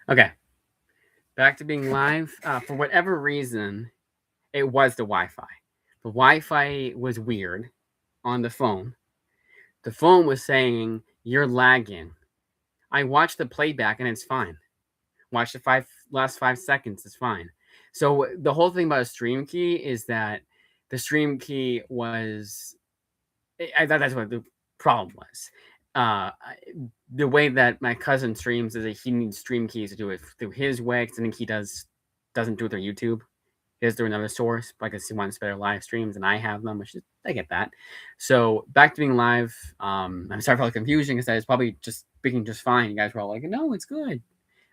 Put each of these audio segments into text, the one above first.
Okay, back to being live. For whatever reason, it was the Wi-Fi. The Wi-Fi was weird on the phone. The phone was saying you're lagging. I watched the playback and it's fine. Watch the last 5 seconds, it's fine. So the whole thing about a stream key is that the stream key was. I thought that's what the problem was. The way that my cousin streams is that he needs stream keys to do it through his way. Cause I think he doesn't do it through YouTube. He does through another source, but I guess he wants better live streams, and I have them, which is, I get that. So back to being live. I'm sorry for all the confusion because I was probably just speaking just fine. You guys were all like, "No, it's good."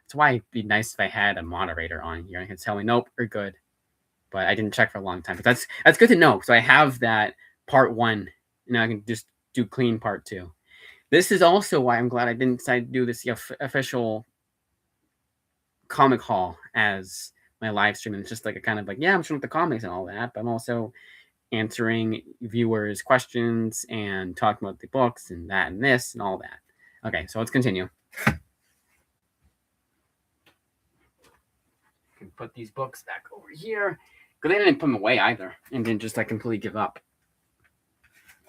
That's why it'd be nice if I had a moderator on here and could tell me, "Nope, you're good." But I didn't check for a long time. But that's good to know. So I have that part one. Now I can just do clean part two. This is also why I'm glad I didn't decide to do this official comic haul as my live stream. And it's just like a kind of like, yeah, I'm showing the comics and all that, but I'm also answering viewers' questions and talking about the books and that and this and all that. Okay, so let's continue. Put these books back over here. Because they didn't put them away either, and didn't just like completely give up.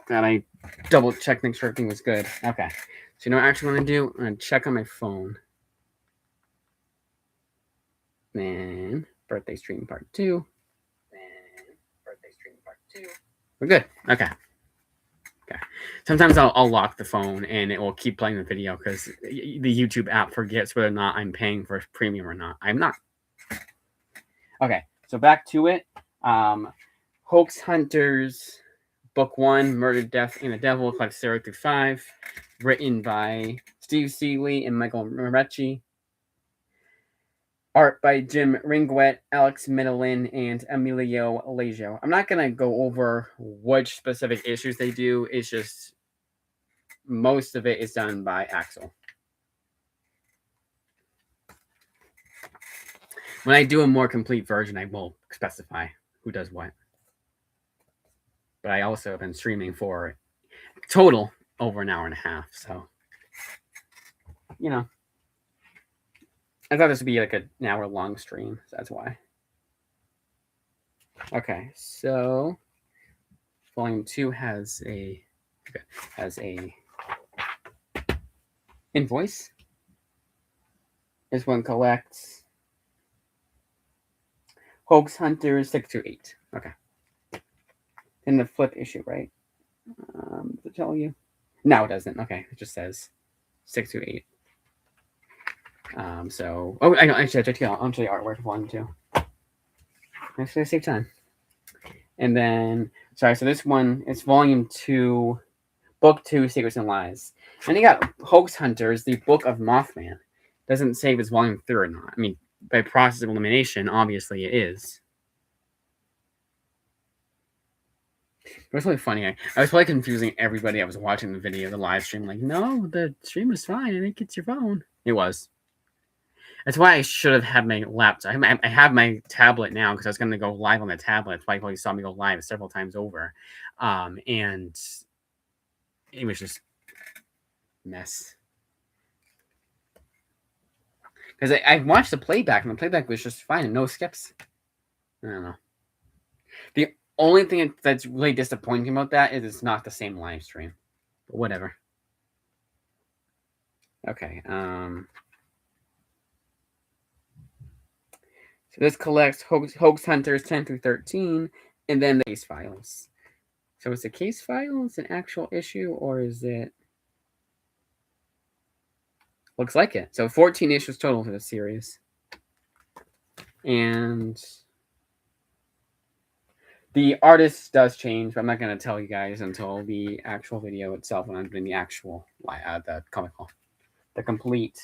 That I double checked, make sure everything was good. Okay, so you know what I actually want to do? I'm gonna check on my phone. Then birthday stream part two. We're good. Okay. Okay. Sometimes I'll lock the phone and it will keep playing the video because the YouTube app forgets whether or not I'm paying for premium or not. I'm not. Okay, so back to it. Hoax Hunters, Book 1, Murder, Death, and the Devil, collects 0 through 5. Written by Steve Seeley and Michael Morecci. Art by Jim Ringwet, Alex Medellin, and Emilio Leggio. I'm not going to go over which specific issues they do. It's just most of it is done by Axel. When I do a more complete version, I will specify who does what. But I also have been streaming for total over an hour and a half. So, you know, I thought this would be like an hour long stream. So that's why. Okay, so volume 2 has a invoice. This one collects Hoax Hunters 6 through 8. Okay. Then the flip issue, right? Does it tell you? No, it doesn't. Okay, it just says 6 through 8. So, oh, I know. Actually, I'll show you artwork of 1 too. Actually, I save time. And then, sorry. So this one, it's volume 2, book 2, Secrets and Lies. And you got Hoax Hunters, the Book of Mothman. Doesn't say if it's volume 3 or not. I mean, by process of elimination, obviously it is. It was really funny. I was probably confusing everybody. I was watching the video, the live stream. Like, no, the stream was fine. I think it's your phone. It was. That's why I should have had my laptop. I have my tablet now because I was going to go live on the tablet. That's why you probably saw me go live several times over. And it was just a mess. Because I watched the playback, and the playback was just fine and no skips. I don't know. The only thing that's really disappointing about that is it's not the same live stream. But whatever. Okay. So this collects Hoax Hunters 10 through 13, and then the case files. So is the case files an actual issue, or is it? Looks like it. So 14 issues total for the series. And the artist does change, but I'm not going to tell you guys until the actual video itself when I'm doing the actual, the comic haul. The complete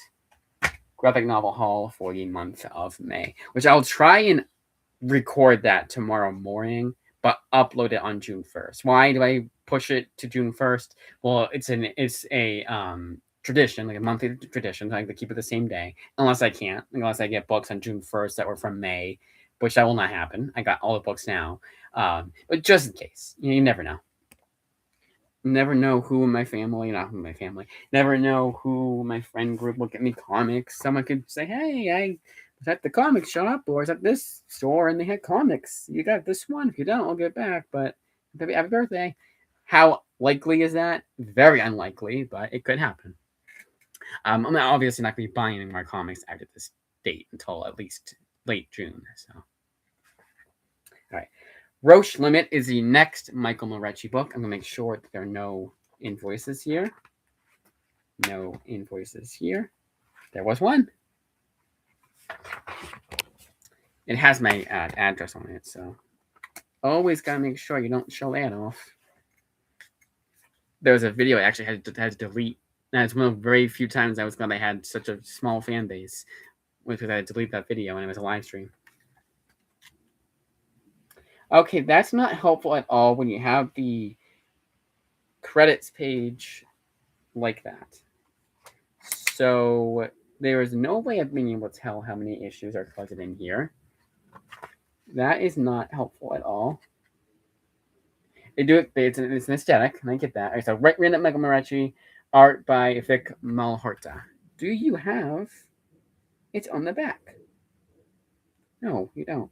graphic novel haul for the month of May, which I'll try and record that tomorrow morning, but upload it on June 1st. Why do I push it to June 1st? Well, it's a tradition, like a monthly tradition. I like to keep it the same day, unless I get books on June 1st that were from May, which that will not happen. I got all the books now, but just in case, you never know. Never know who in my family, not who in my family, never know who my friend group will get me comics. Someone could say, hey, I was at the comic shop or I was at this store and they had comics. You got this one? If you don't, I'll get it back. But happy birthday. How likely is that? Very unlikely, but it could happen. I'm obviously not going to be buying any more comics after this date until at least late June. So, all right. Roche Limit is the next Michael Morecci book. I'm going to make sure that there are no invoices here. No invoices here. There was one. It has my address on it, so always got to make sure you don't show that off. There was a video I actually had to delete. And it's one of the very few times I was glad I had such a small fan base, because I had to delete that video when it was a live stream. Okay, that's not helpful at all when you have the credits page like that. So there is no way of being able to tell how many issues are collected in here. That is not helpful at all. It's an aesthetic, and I get that. All right, so written Michael Morecci, art by Vic Malhorta. Do you have it on the back? No, you don't.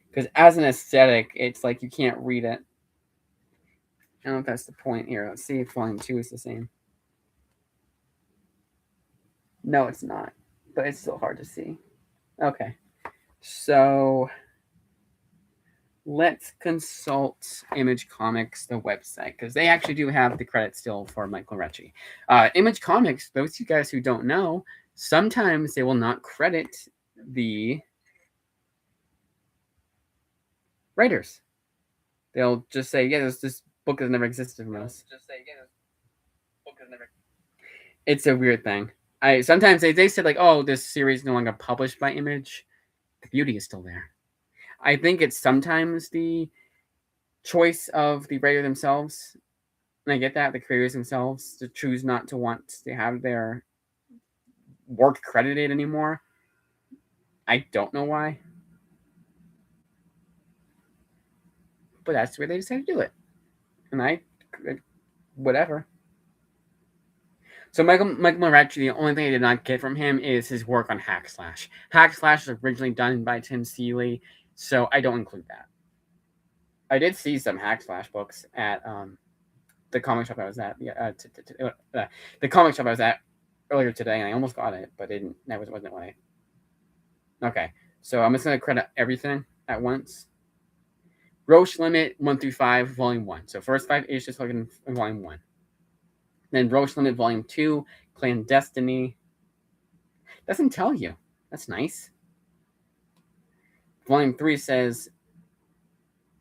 Because as an aesthetic, it's like you can't read it. I don't know if that's the point here. Let's see if volume 2 is the same. No, it's not. But it's still hard to see. Okay. So let's consult Image Comics, the website, because they actually do have the credit still for Michael Morecci. Image Comics, those of you guys who don't know, sometimes they will not credit the writers. They'll just say, yeah, this book has never existed from us. It's a weird thing. Sometimes they said, like, oh, this series is no longer published by Image. The beauty is still there. I think it's sometimes the choice of the writer themselves, and I get that, the creators themselves, to choose not to want to have their work credited anymore. I don't know why. But that's the way they decided to do it. And whatever. So Michael Morecci, the only thing I did not get from him is his work on Hack Slash. Hack Slash was originally done by Tim Seeley, so I don't include that. I did see some Hack Slash books at the comic shop I was at. The comic shop I was at earlier today, and I almost got it, but didn't. That wasn't what I. Okay, so I'm just gonna credit everything at once. Roche Limit 1 through 5, Volume 1. So first 5 issues in Volume 1. Then Roche Limit Volume 2, Clandestiny. Doesn't tell you. That's nice. Volume 3 says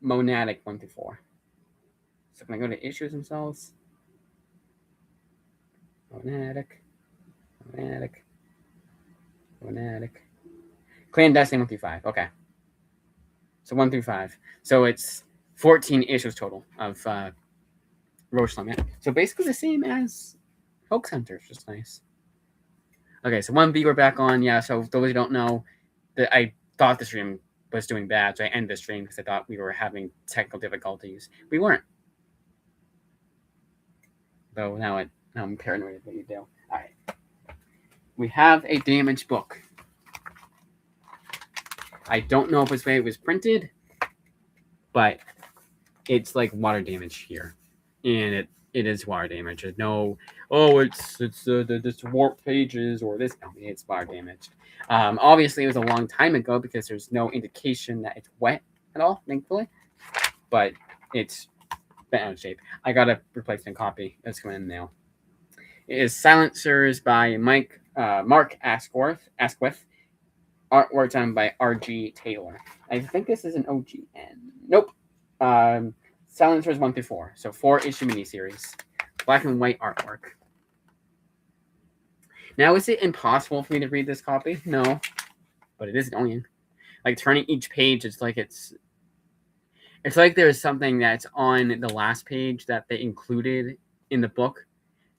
Monadic 1 through 4. So can I go to issues themselves? Monadic. Clandestiny 1 through 5. Okay. So 1 through 5. So it's 14 issues total of Roche Limit. So basically the same as Hoax Hunters, just nice. Okay, so 1B we're back on. Yeah, so those who don't know, that I thought the stream was doing bad, so I ended the stream because I thought we were having technical difficulties. We weren't. Though now I'm paranoid of what you do. All right. We have a damaged book. I don't know if it's the way it was printed, but it's like water damage here. And it is water damage. There's no, it's warped pages or this. No, it's water damaged. Obviously, it was a long time ago because there's no indication that it's wet at all, thankfully. But it's been out of shape. I got a replacement copy that's coming in now. It is Silencers by Mark Asquith. Artwork done by R.G. Taylor. I think this is an OGN. Nope. Silencers 1 through 4. So 4-issue miniseries. Black and white artwork. Now, is it impossible for me to read this copy? No. But it is annoying. Like, turning each page, it's like there's something that's on the last page that they included in the book.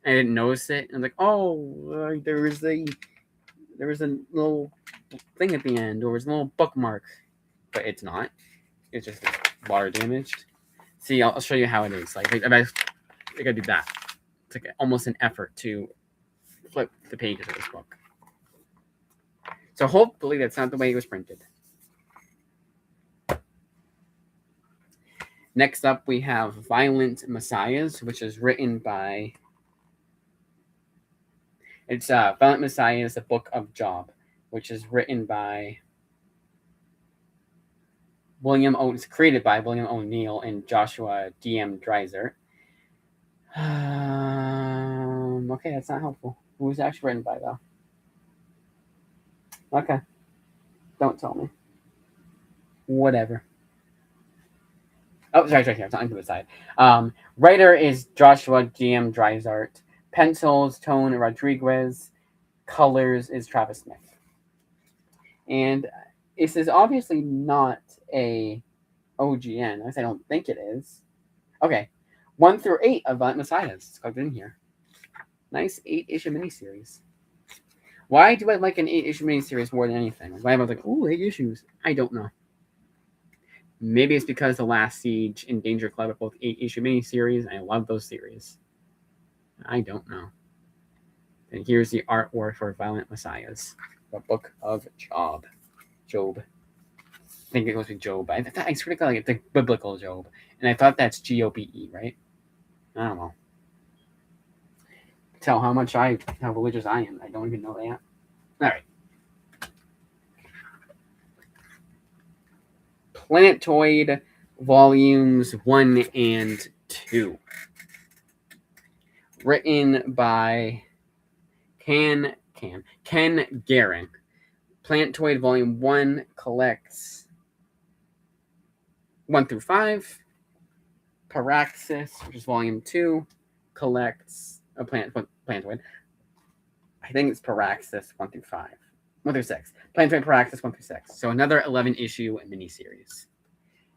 I didn't notice it. And I'm like, oh, there was a little thing at the end, or it was a little bookmark. But it's not. It's just water damaged. See, I'll show you how it is. Like, I gotta do that. It's like almost an effort to flip the pages of this book. So hopefully that's not the way it was printed. Next up, we have Violent Messiahs, which is written by... It's Violent Messiahs, the Book of Job, which is written by It's created by William O'Neill and Joshua D.M. Dreiser. Okay, that's not helpful. Who was actually written by, though? Okay. Don't tell me. Whatever. Oh, sorry. It's on the side. Writer is Joshua D.M. Dreiser. Pencils, Tone Rodriguez. Colors is Travis Smith. And this is obviously not a OGN. At least I don't think it is. Okay. 1 through 8 of Violent Messiahs. It's plugged in here. Nice 8-issue miniseries. Why do I like an 8-issue miniseries more than anything? Why am I like, ooh, 8 issues? I don't know. Maybe it's because The Last Siege and Danger Club are both 8-issue miniseries, and I love those series. I don't know. And here's the artwork for Violent Messiahs, the Book of Job. I think it goes with Job. I swear to God, like it's like biblical Job, and I thought that's Gobe, right? I don't know. Tell how religious I am. I don't even know that. All right. Planetoid Volumes 1 and 2. Written by Ken Garing. Planetoid Volume 1 collects 1 through 5. Paraxis, which is Volume 2, collects a Planetoid. I think it's Paraxis 1 through 5. 1 through 6. Planetoid Paraxis 1 through 6. So another 11-issue miniseries.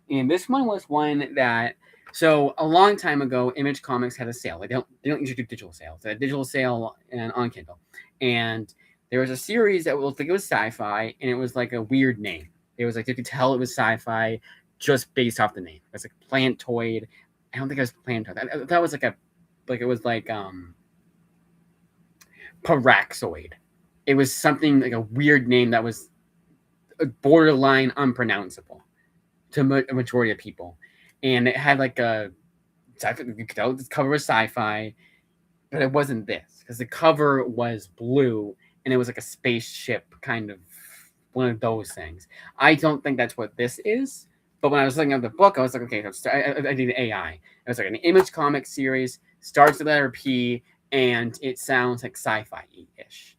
And this one was one that... So a long time ago, Image Comics had a sale. They don't usually do digital sales. They had a digital sale on Kindle. And there was a series that looked like it was sci-fi, and it was like a weird name. It was like you could tell it was sci-fi just based off the name. It was like Planetoid. I don't think it was Planetoid. That was like Paraxoid. It was something like a weird name that was borderline unpronounceable to a majority of people. And it had like a... You could tell the cover was sci-fi, but it wasn't this. Because the cover was blue, and it was like a spaceship kind of one of those things. I don't think that's what this is. But when I was looking at the book, I was like, okay, I did AI. It was like an Image Comics series, starts with the letter P, and it sounds like sci-fi-ish.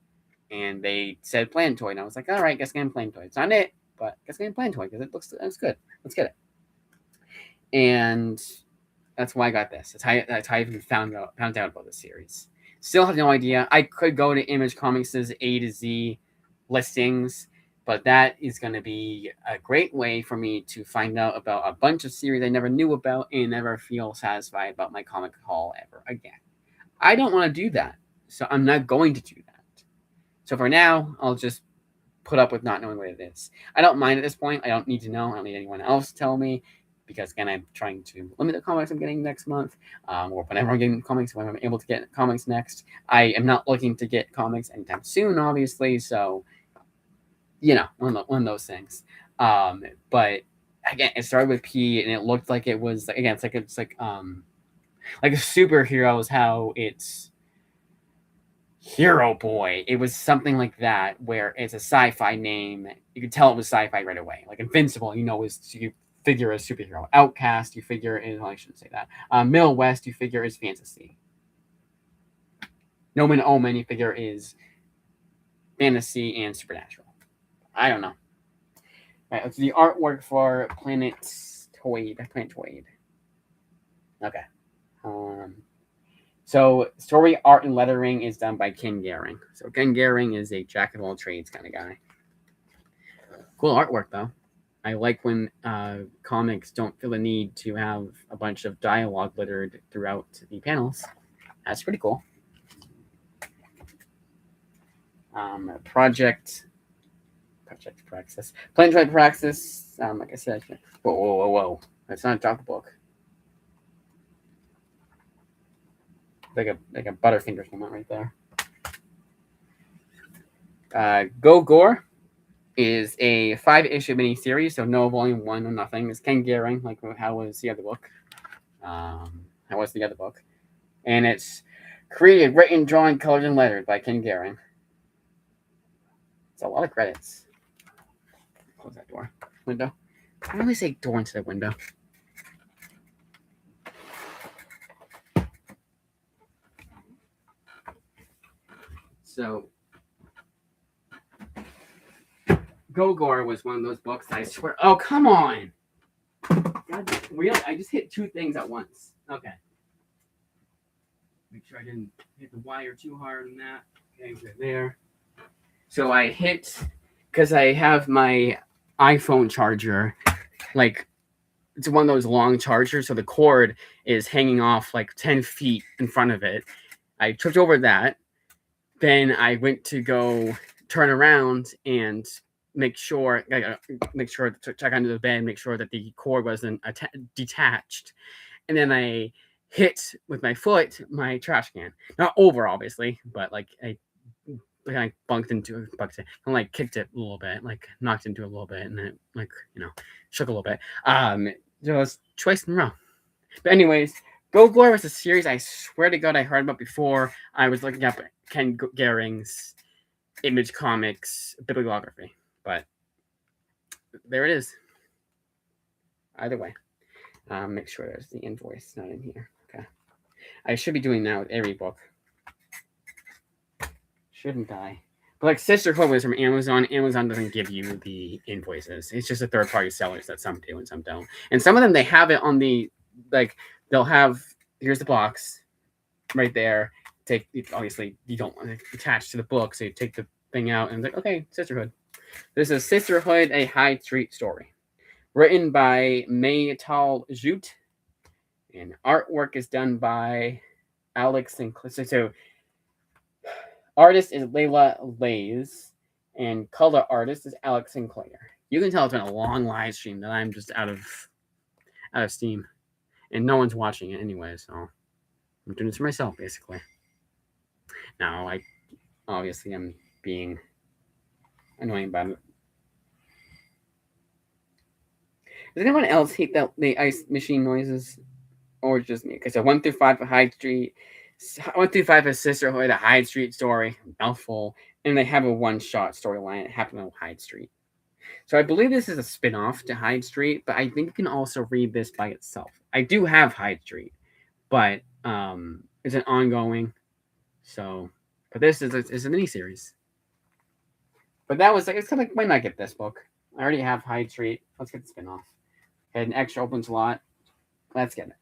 And they said Planetoid, and I was like, all right, guess again Planetoid. It's not it, but guess again Planetoid, because it's good. Let's get it. And that's why I got this. That's how I even found out about this series. Still have no idea. I could go to Image Comics' A to Z listings, but that is going to be a great way for me to find out about a bunch of series I never knew about and never feel satisfied about my comic haul ever again. I don't want to do that, so I'm not going to do that. So for now, I'll just put up with not knowing what it is. I don't mind at this point. I don't need to know. I don't need anyone else to tell me, because again, I'm trying to limit the comics I'm getting next month, or whenever I'm getting comics, when I'm able to get comics next. I am not looking to get comics anytime soon, obviously, so, one of those things. But again, it started with P, and it looked like it was, again, it's like a superheroes, how it's Hero Boy. It was something like that, where it's a sci-fi name. You could tell it was sci-fi right away. Like Invincible, you figure as superhero. Outcast, you figure is... Well, I shouldn't say that. Middle West, you figure is fantasy. No Man Omen, you figure is fantasy and supernatural. I don't know. All right, let's do the artwork for Planetoid. Okay. So story, art, and lettering is done by Ken Garing. So Ken Garing is a jack of all trades kind of guy. Cool artwork, though. I like when comics don't feel the need to have a bunch of dialogue littered throughout the panels. That's pretty cool. Project Praxis. Planetoid Praxis. Like I said, whoa. Let's not drop the book. like a Butterfingers moment right there. Go Gore is a 5-issue miniseries, so no volume 1, no nothing. It's Ken Gehring, like how was the other book? How was the other book? And it's created, written, drawn, colored, and lettered by Ken Gehring. It's a lot of credits. Close that door. Window. I always say door instead of window. So, Go Gore was one of those books I swear. Oh, come on! God, really? I just hit 2 things at once. Okay. Make sure I didn't hit the wire too hard on that. Okay, good there. So I hit, because I have my iPhone charger, like, it's one of those long chargers, so the cord is hanging off like 10 feet in front of it. I tripped over that. Then I went to go turn around and make sure to check under the bed, make sure that the cord wasn't detached. And then I hit with my foot my trash can. Not over, obviously, but like I bunked into it, and like kicked it a little bit, like knocked into it a little bit, and it like shook a little bit. It was twice in a row. But anyways, Go Gore was a series I swear to God I heard about before. I was looking up Ken Gehring's Image Comics bibliography, but there it is. Either way, make sure there's the invoice not in here. Okay, I should be doing that with every book, shouldn't I? But like Sisterhood was from Amazon. Amazon doesn't give you the invoices. It's just a third-party sellers that some do and some don't. And some of them, they have it on the, like, they'll have, here's the box right there. Obviously, you don't want to attach to the book, so you take the thing out and it's like, okay, Sisterhood. This is Sisterhood, a Hyde Street story. Written by May Tal Jute. And artwork is done by Alex Sinclair. So artist is Layla Lays, and color artist is Alex Sinclair. You can tell it's been a long live stream that I'm just out of steam, and no one's watching it anyway. So I'm doing this for myself, basically. Now, obviously I'm being annoying about it. Does anyone else hate the ice machine noises, or just me? Okay, so 1 through 5 for Hyde Street. 1 through 5 is Sisterhood, a Hyde Street story, mouthful, and they have a one-shot storyline. It happened on Hyde Street. So I believe this is a spin-off to Hyde Street, but I think you can also read this by itself. I do have Hyde Street, but it's an ongoing. So, but this is a miniseries. But that was like, it's kind of like, why not get this book? I already have Hyde Street. Let's get the spin-off. Had an extra open slot. Let's get it.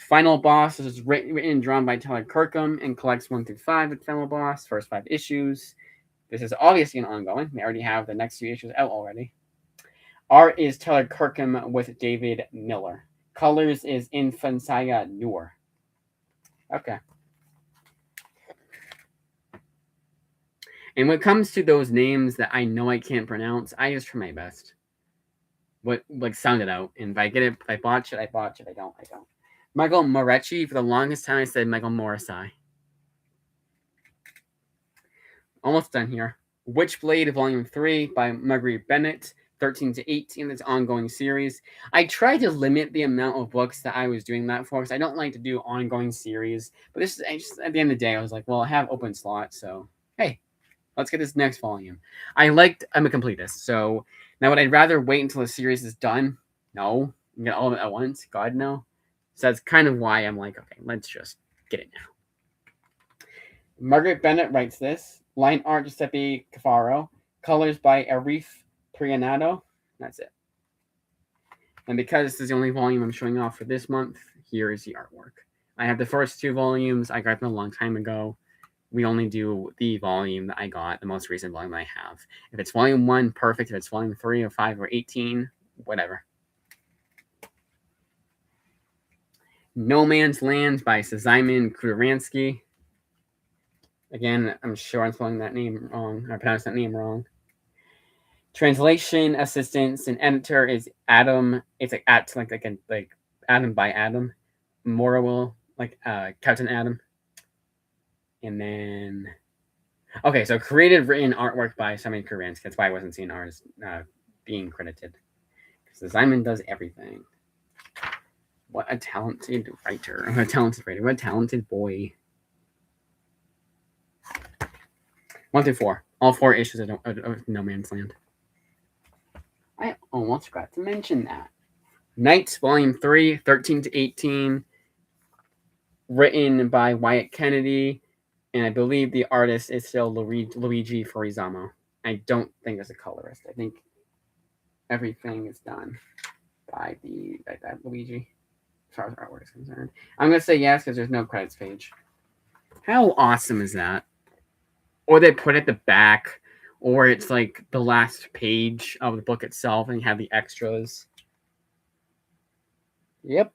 Final Boss is written and drawn by Tyler Kirkham and collects 1 through 5 with Final Boss, first 5 issues. This is obviously an ongoing. We already have the next few issues out already. Art is Tyler Kirkham with David Miller. Colors is Infancia Noor. Okay. And when it comes to those names that I know I can't pronounce, I just try my best. Sound it out. And if I get it, if I botch it, I botch it. I don't. Michael Moretti, for the longest time I said Michael Morrissey. Almost done here. Witchblade, Volume 3 by Marguerite Bennett, 13 to 18. It's an ongoing series. I tried to limit the amount of books that I was doing that for, because I don't like to do ongoing series. But this is just, at the end of the day, I was like, well, I have open slots, so hey, let's get this next volume. I'm a completist, so now would I rather wait until the series is done? No. You get all of it at once? God, no. So that's kind of why I'm like, okay, let's just get it now. Margaret Bennett writes this. Line art, Giuseppe Cafaro. Colors by Arif Prianato. That's it. And because this is the only volume I'm showing off for this month, here is the artwork. I have the first 2 volumes. I got them a long time ago. We only do the volume that I got, the most recent volume I have. If it's volume 1, perfect. If it's volume 3 or 5 or 18, whatever. No Man's Land by Szymon Kudaransky. Again, I'm sure I'm spelling that name wrong. I pronounced that name wrong. Translation assistants and editor is Adam. It's like Adam by Adam. Morowell, like Captain Adam. And then, okay, so created, written, artwork by Simon Kuransky. That's why I wasn't seeing ours being credited. Because Simon does everything. What a talented writer. What a talented writer. What a talented boy. 1 through 4. All 4 issues of No Man's Land. I almost forgot to mention that. Knights, Volume 3, 13 to 18. Written by Wyatt Kennedy. And I believe the artist is still Luigi Furizamo. I don't think it's a colorist. I think everything is done by Luigi, as far as artwork is concerned. I'm going to say yes because there's no credits page. How awesome is that? Or they put it at the back, or it's like the last page of the book itself and you have the extras. Yep.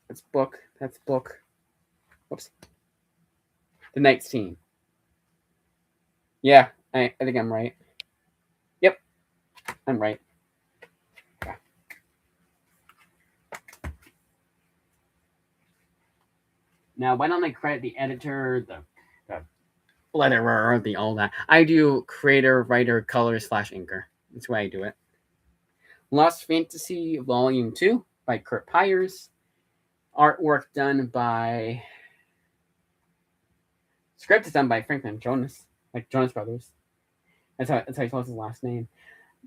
That's book. That's book. Whoops. The Knight's Team. Yeah, I think I'm right. Yep. I'm right. Okay. Now, why don't I credit the editor, the letterer, the all that? I do creator, writer, color / inker. That's why I do it. Lost Fantasy Volume 2 by Kurt Pyers. Artwork done by... Script is done by Franklin Jonas, like Jonas Brothers. That's how he spells his last name.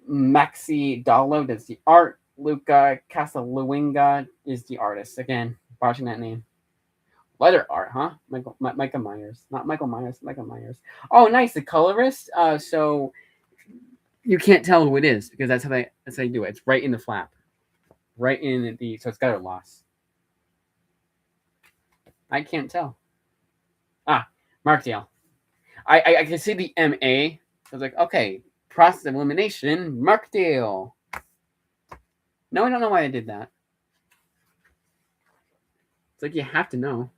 Maxi Dallo does the art. Luca Casaluenga is the artist. Again, botching that name. Letter art, huh? Micah Myers. Not Michael Myers, Micah Myers. Oh, nice. The colorist. So you can't tell who it is because that's how you do it. It's right in the flap. Right in the... So it's got a loss. I can't tell. Markdale. I can see the MA. I was like, okay, process of elimination, Markdale. No, I don't know why I did that. It's like you have to know.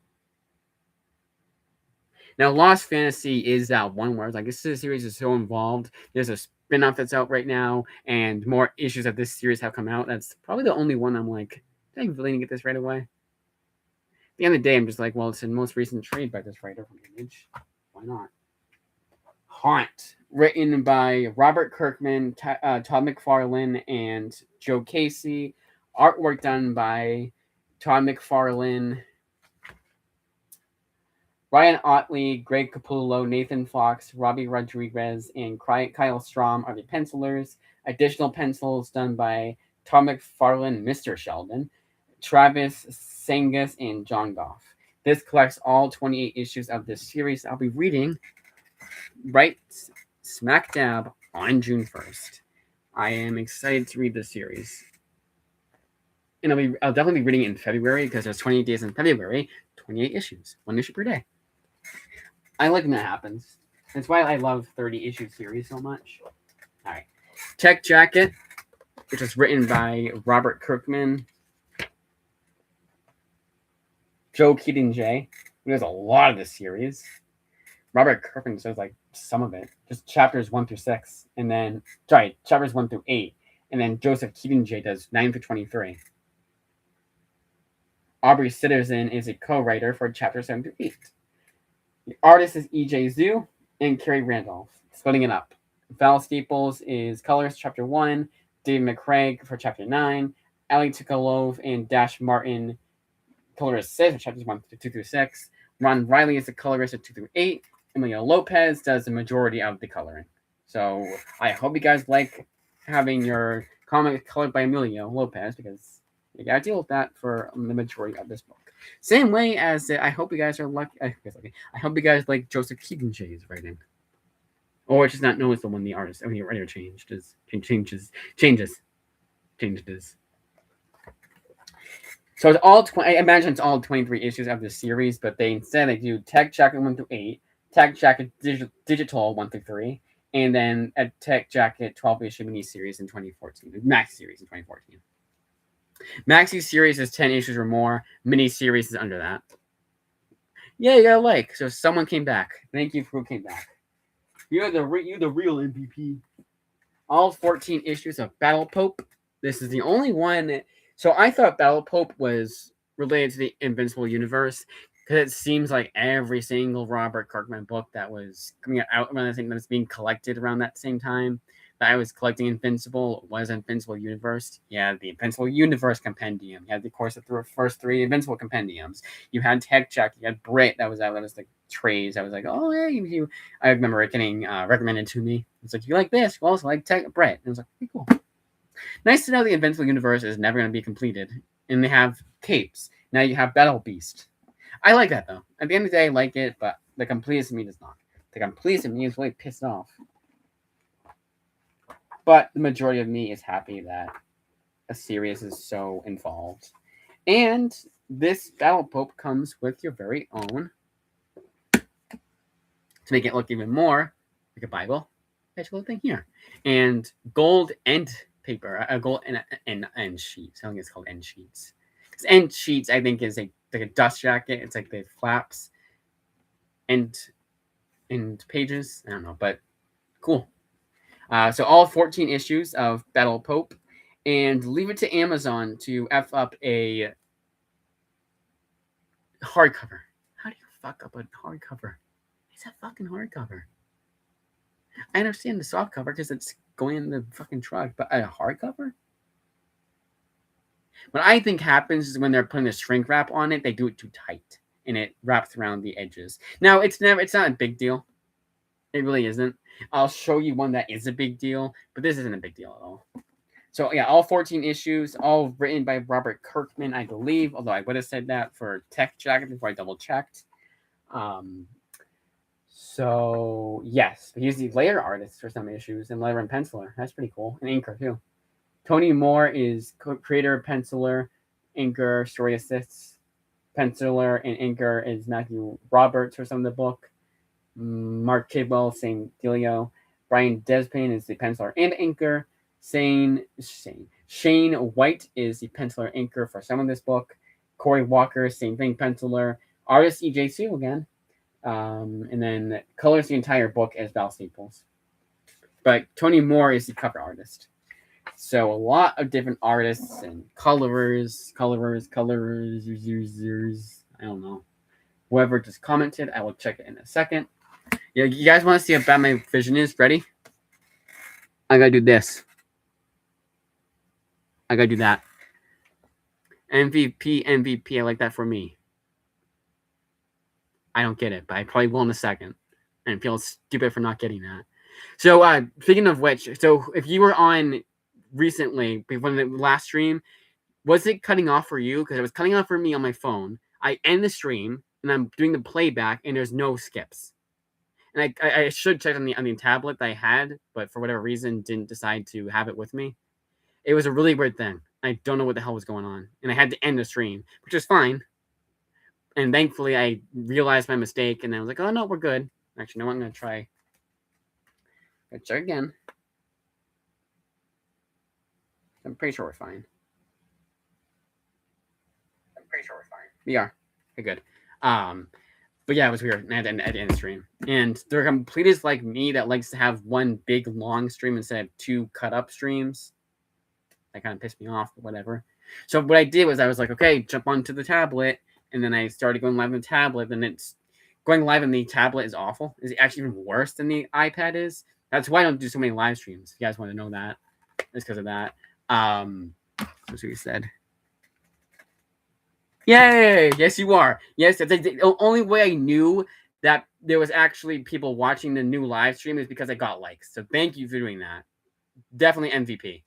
Now, Lost Fantasy is that one where it's like, this series is so involved. There's a spin-off that's out right now, and more issues of this series have come out. That's probably the only one I'm like, did I really need to get this right away? At the end of the day, I'm just like, well, it's the most recent trade by this writer from Image. Why not? Haunt, written by Robert Kirkman, Todd McFarlane, and Joe Casey. Artwork done by Todd McFarlane, Ryan Otley, Greg Capullo, Nathan Fox, Robbie Rodriguez, and Kyle Strom are the pencilers. Additional pencils done by Todd McFarlane, Mr. Sheldon, Travis Sangus, and John Goff. This collects all 28 issues of this series I'll be reading right smack dab on June 1st. I am excited to read this series. And I'll definitely be reading it in February because there's 28 days in February, 28 issues, 1 issue per day. I like when that happens. That's why I love 30-issue series so much. All right. Tech Jacket, which is written by Robert Kirkman, Joe Keaton J. Who does a lot of this series. Robert Kirkman does like some of it, just chapters 1 through 6, and then chapters 1 through 8, and then Joseph Keaton J does 9 through 23. Aubrey Sitterson is a co-writer for chapter 7 through 8. The artist is E.J. Zhu and Kerry Randolph, splitting it up. Val Staples is colorist chapter 1, Dave McCraig for chapter 9, Ali Tukalov and Dash Martin colorist 6 chapters 1 through 2 through 6. Ron Riley is the colorist of 2 through 8. Emilio Lopez does the majority of the coloring. So I hope you guys like having your comic colored by Emilio Lopez because you gotta deal with that for the majority of this book. Same way as I hope you guys are lucky. I hope you guys like Joseph Keaton J's writing, or just not known as the one the artist. The writer changes. So it's all. I imagine it's all 23 issues of the series, but instead they do Tech Jacket 1 through 8, Tech Jacket Digital 1 through 3, and then a Tech Jacket 12-issue miniseries in 2014, Maxi series in 2014. Maxi series is 10 issues or more. Mini series is under that. Yeah, you gotta like. So someone came back. Thank you for who came back. You're the real MVP. All 14 issues of Battle Pope. This is the only one. So I thought Battle Pope was related to the Invincible universe because it seems like every single Robert Kirkman book that was coming out around the same, that was being collected around that same time that I was collecting Invincible was Invincible Universe. Yeah, the Invincible Universe Compendium. You had, of course, the first three Invincible Compendiums. You had Tech Check. You had Brit. That was the trays. I was like, oh, yeah, you. I remember it getting recommended to me. It's like, you like this? You also like Tech Brit. And I was like, okay, cool. Nice to know the Invincible Universe is never going to be completed. And they have capes. Now you have Battle Beast. I like that, though. At the end of the day, I like it, but the completist in me does not. The completist in me is really pissed off. But the majority of me is happy that a series is so involved. And this Battle Pope comes with your very own, to make it look even more like a Bible, little thing here. And gold end paper, gold end sheets. I think it's called end sheets. Because end sheets, I think, is like a dust jacket. It's like the flaps and pages. I don't know, but cool. So all 14 issues of Battle Pope, and leave it to Amazon to F up a hardcover. How do you fuck up a hardcover? It's a fucking hardcover. I understand the soft cover because it's going in the fucking truck, but a hardcover? What I think happens is when they're putting the shrink wrap on it, they do it too tight, and it wraps around the edges. Now, it's not a big deal. It really isn't. I'll show you one that is a big deal, but this isn't a big deal at all. So, yeah, all 14 issues, all written by Robert Kirkman, I believe, although I would have said that for Tech Jacket before I double-checked. So, yes, he's the layer artist for some issues, and letter and penciler. That's pretty cool. And inker, too. Tony Moore is creator, penciler, inker, story assists. Penciler and inker is Matthew Roberts for some of the book. Mark Kidwell, same dealio. Brian Despain is the penciler and inker. Shane White is the penciler inker for some of this book. Corey Walker, same thing, penciler. Artist E.J. Sue again. And then colors the entire book as Val Staples. But Tony Moore is the cover artist. So a lot of different artists and colorers. I don't know. Whoever just commented, I will check it in a second. Yeah, you guys want to see how bad my vision is? Ready? I gotta do this. I gotta do that. MVP. I like that for me. I don't get it, but I probably will in a second. And feel stupid for not getting that. So, speaking of which, so if you were on recently, before the last stream, was it cutting off for you? Because it was cutting off for me on my phone. I end the stream, and I'm doing the playback, and there's no skips. And I should check on the tablet that I had, but for whatever reason, didn't decide to have it with me. It was a really weird thing. I don't know what the hell was going on. And I had to end the stream, which is fine. And thankfully, I realized my mistake, and I was like, oh, no, we're good. Actually, no, I'm going to try. Let's check again. I'm pretty sure we're fine. We are. Okay, good. But yeah, it was weird. I had to end the stream. And they're completists like me that likes to have one big, long stream instead of two cut-up streams. That kind of pissed me off, but whatever. So what I did was I was like, okay, jump onto the tablet. And then I started going live on the tablet. And it's going live on the tablet is awful. It's actually even worse than the iPad is. That's why I don't do so many live streams. If you guys want to know that. It's because of that. That's what he said. Yay! Yes, you are. Yes, that's the only way I knew that there was actually people watching the new live stream is because I got likes. So thank you for doing that. Definitely MVP.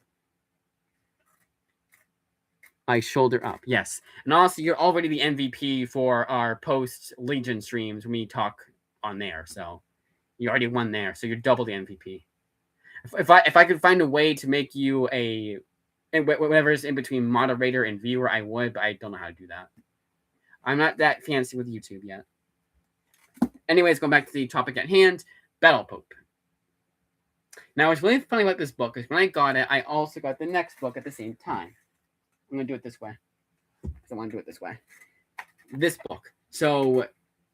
I shoulder up. Yes. And also, you're already the MVP for our post-Legion streams when we talk on there. So you already won there. So you're double the MVP. If I could find a way to make you a whatever's in between moderator and viewer, I would, but I don't know how to do that. I'm not that fancy with YouTube yet. Anyways, going back to the topic at hand, Battle Pope. Now, what's really funny about this book is when I got it, I also got the next book at the same time. I'm going to do it this way. Because I want to do it this way. This book. So,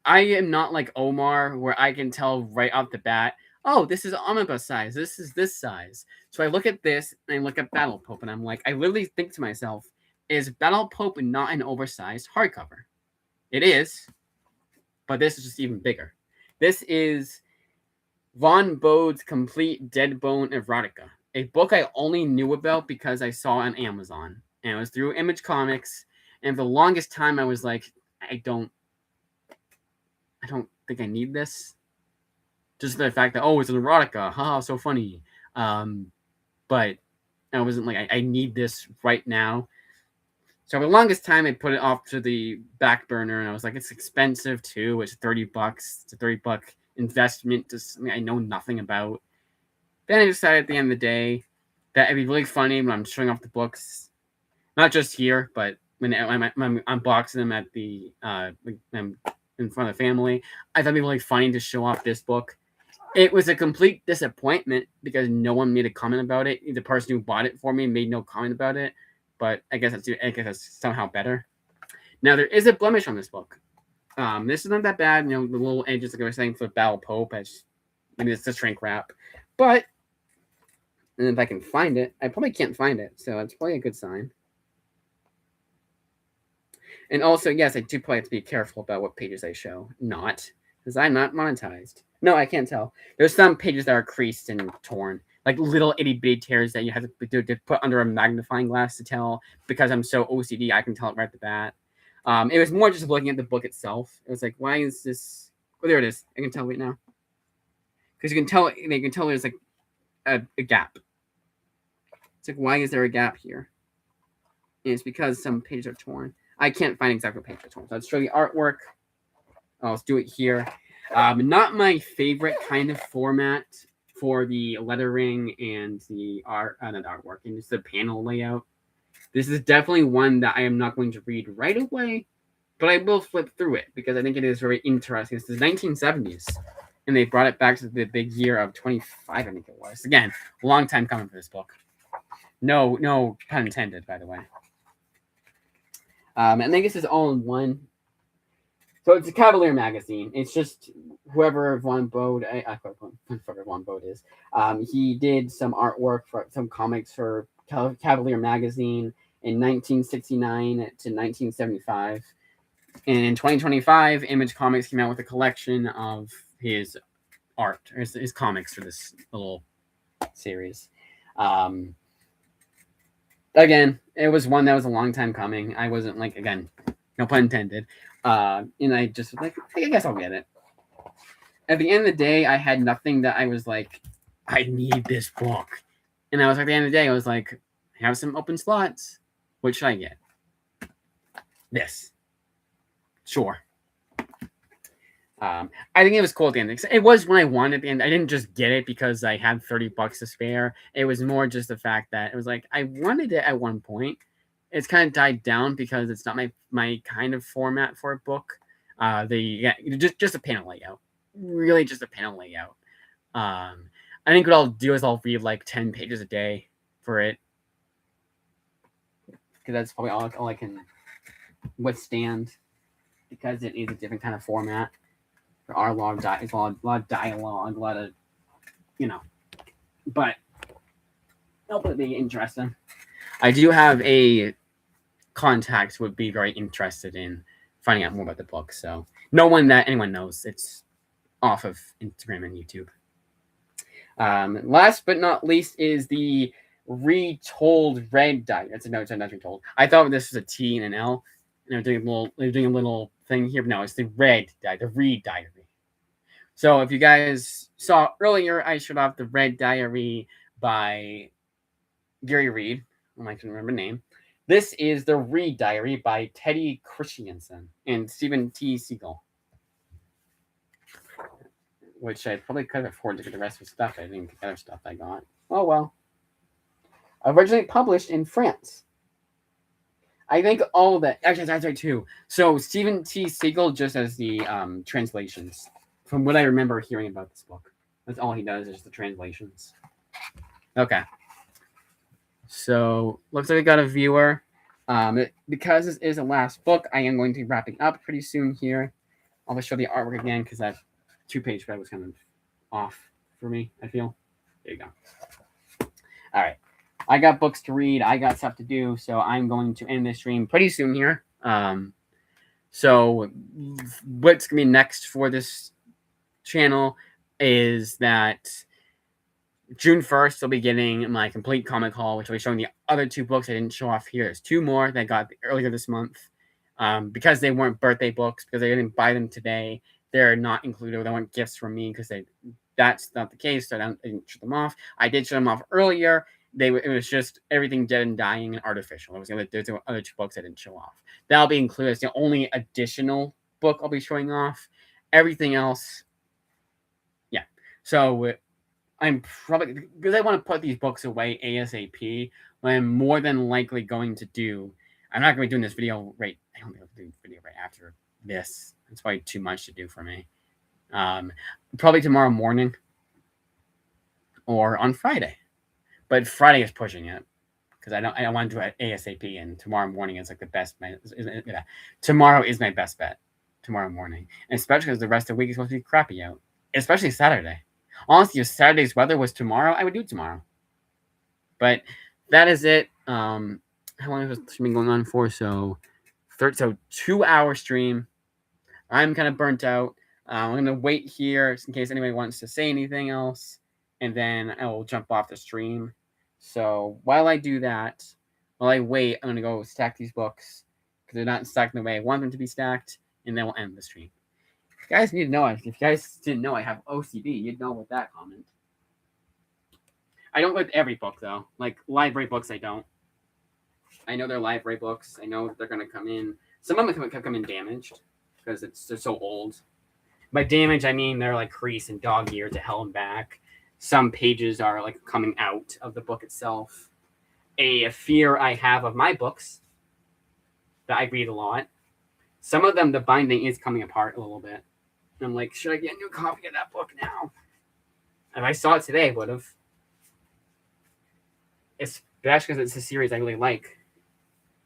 I am not like Omar, where I can tell right off the bat, oh, this is omnibus size. This is this size. So I look at this and I look at Battle Pope and I'm like, I literally think to myself, is Battle Pope not an oversized hardcover? It is, but this is just even bigger. This is Von Bode's Complete Dead Bone Erotica, a book I only knew about because I saw on Amazon, and it was through Image Comics. And for the longest time, I was like, I don't think I need this. Just the fact that, oh, it's an erotica, haha, so funny. But I wasn't like, I need this right now. So for the longest time, I put it off to the back burner, and I was like, it's expensive too. It's $30. It's a $30 investment to something I know nothing about. Then I decided at the end of the day that it'd be really funny when I'm showing off the books, not just here, but when I'm unboxing them at the in front of the family. I thought it'd be really funny to show off this book. It was a complete disappointment because no one made a comment about it. The person who bought it for me made no comment about it, but I guess that's somehow better. Now, there is a blemish on this book. This is not that bad. The little edges, like I was saying, for Battle Pope, maybe it's a shrink wrap. But, and if I can find it, I probably can't find it, so that's probably a good sign. And also, yes, I do probably have to be careful about what pages I show. Not, because I'm not monetized. No, I can't tell. There's some pages that are creased and torn, like little itty bitty tears that you have to put under a magnifying glass to tell. Because I'm so OCD, I can tell it right at the bat. It was more just looking at the book itself. It was like, why is this? Oh, there it is. I can tell right now. Because you can tell there's like a gap. It's like, why is there a gap here? And it's because some pages are torn. I can't find exactly what page they're torn. So let's show the artwork. Let's do it here. Not my favorite kind of format for the lettering and the artwork and just the panel layout. This is definitely one that I am not going to read right away, but I will flip through it because I think it is very interesting. This is 1970s, and they brought it back to the big year of 25, I think it was. Again, a long time coming for this book. No pun intended, by the way. And I think this is all in one. So it's a Cavalier magazine. It's just whoever Von Bode is. He did some artwork for some comics for Cavalier magazine in 1969 to 1975. And in 2025, Image Comics came out with a collection of his art, or his comics for this little series. Again, it was one that was a long time coming. I wasn't like, again, no pun intended. And I just was like, I guess I'll get it. At the end of the day, I had nothing that I was like, I need this book. And I was like, at the end of the day, I was like, I have some open slots. What should I get? This. Sure. I think it was cool at the end. It was when I wanted at the end. I didn't just get it because I had $30 to spare. It was more just the fact that it was like, I wanted it at one point. It's kind of died down because it's not my kind of format for a book. Just a panel layout. Really just a panel layout. I think what I'll do is I'll read like 10 pages a day for it. Because that's probably all I can withstand. Because it is a different kind of format. There are a lot of dialogue, a lot of, but hopefully it'll be interesting. I do have a contact who would be very interested in finding out more about the book. So no one that anyone knows. It's off of Instagram and YouTube. Last but not least is the Retold Red Diary. That's not Retold. I thought this was a T and an L. And they're doing a little thing here. But no, it's the Red Diary, the Reed Diary. So if you guys saw earlier, I showed off the Red Diary by Gary Reed. I can remember the name. This is the Reed Diary by Teddy Christiansen and Stephen T. Siegel. Which I probably could have afforded to get the rest of the stuff. I didn't get the other stuff I got. Oh well. Originally published in France. I think all of that. Actually, that's right too. So Stephen T. Siegel just as the translations. From what I remember hearing about this book. That's all he does is the translations. Okay. So looks like I got a viewer. Because this is the last book, I am going to be wrapping up pretty soon here. I'll just show the artwork again because that 2-page spread was kind of off for me, I feel. There you go. All right. I got books to read. I got stuff to do. So I'm going to end this stream pretty soon here. So what's going to be next for this channel is that June 1st, I'll be getting my complete comic haul, which will be showing the other 2 books I didn't show off here. There's 2 more that I got earlier this month. Because they weren't birthday books, because I didn't buy them today, they're not included. They weren't gifts from me because that's not the case, so I didn't show them off. I did show them off earlier. It was just everything dead and dying and artificial. There's the other 2 books I didn't show off. That'll be included. It's the only additional book I'll be showing off. Everything else, yeah. So I'm probably, because I want to put these books away ASAP, what I'm more than likely going to do, I'm not going to be doing this video right, I don't think I'll do the video right after this. It's probably too much to do for me. Probably tomorrow morning or on Friday. But Friday is pushing it because I don't want to do it ASAP, and tomorrow morning is like the best. Tomorrow is my best bet. Tomorrow morning, and especially because the rest of the week is supposed to be crappy out, especially Saturday. Honestly, if Saturday's weather was tomorrow, I would do tomorrow. But that is it. How long has this been going on for? So 2-hour stream. I'm kind of burnt out. I'm going to wait here in case anybody wants to say anything else, and then I will jump off the stream. So while I do that, while I wait, I'm going to go stack these books because they're not stacked in the way I want them to be stacked, and then we'll end the stream. If you guys need to know, if you guys didn't know I have OCD, you'd know with that comment. I don't with every book, though. Like, library books, I don't. I know they're library books. I know they're going to come in. Some of them can come in damaged because they're so old. By damage, I mean they're like creased and dog-eared to hell and back. Some pages are like coming out of the book itself. A fear I have of my books that I read a lot. Some of them, the binding is coming apart a little bit. And I'm like, should I get a new copy of that book now? If I saw it today, I would have. Especially because it's a series I really like.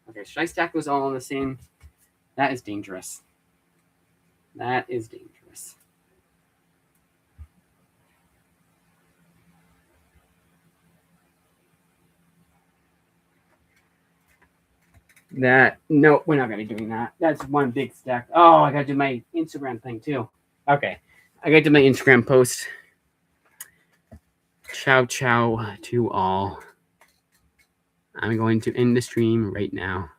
Okay, should I stack those all on the same? That is dangerous. That is dangerous. No, we're not gonna be doing that. That's one big stack. Oh, I gotta do my Instagram thing too. Okay, I gotta do my Instagram post. Ciao, ciao to all. I'm going to end the stream right now.